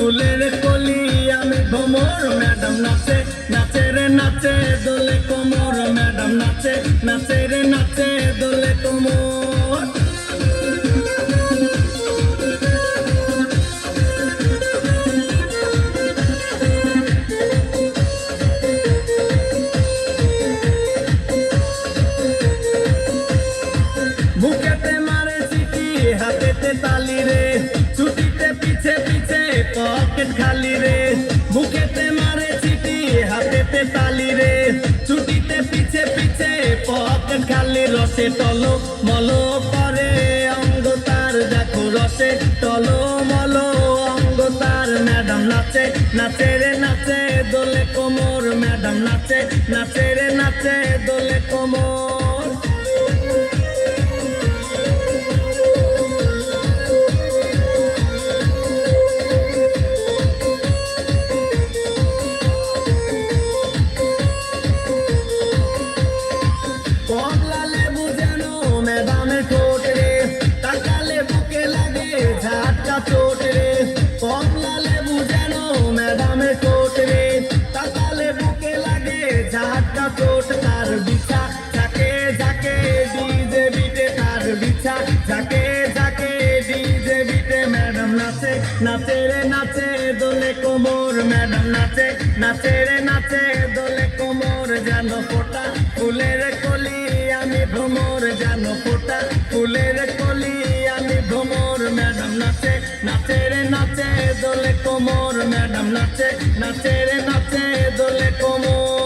ফুলের কলি আমি ভ্রমর ম্যাডাম নাচে নাচে রে নাচে দোলে কোমর ম্যাডাম নাচে নাচে রে নাচে দোলে কোমর বুকেতে মারে চিঠি হাতেতে তালি রে ছুটিতে পিছে পিছে পকেট খালি রে বুকেতে মারে চিঠি হাতেতে তালি রে ছুটিতে পিছে পিছে পকেট খালি রসে টলো মলো করে অঙ্গ তার দেখো রসে টলো মলো অঙ্গ তার ম্যাডাম নাচে নাচে রে নাচে দোলে কোমর ম্যাডাম নাচে নাচে রে নাচে দোলে কোমর কমলা লেবু যেন ম্যাডামের ঠোঁট রে তাকালে বুকে লাগে ঝাটকা চোট রে কমলা লেবু যেন ম্যাডামের ঠোঁট রে তাকালে বুকে লাগে ঝাটকা চোট তার বিছা ঝাঁকে ঝাঁকে ডিজে বিটে তার বিছা ঝাঁকে ঝাঁকে ডিজে বিটে ম্যাডাম নাচে নাচে রে নাচে দোলে কোমর ম্যাডাম নাচে নাচে রে নাচে দোলে কোমর যেন ফোটা ফুলের কলি আমি ভ্রমর যেন ফোটা ফুলের কলি আমি ভ্রমর ম্যাডাম নাচে নাচে রে নাচে দোলে কোমর ম্যাডাম নাচে নাচে রে নাচে দোলে কোমর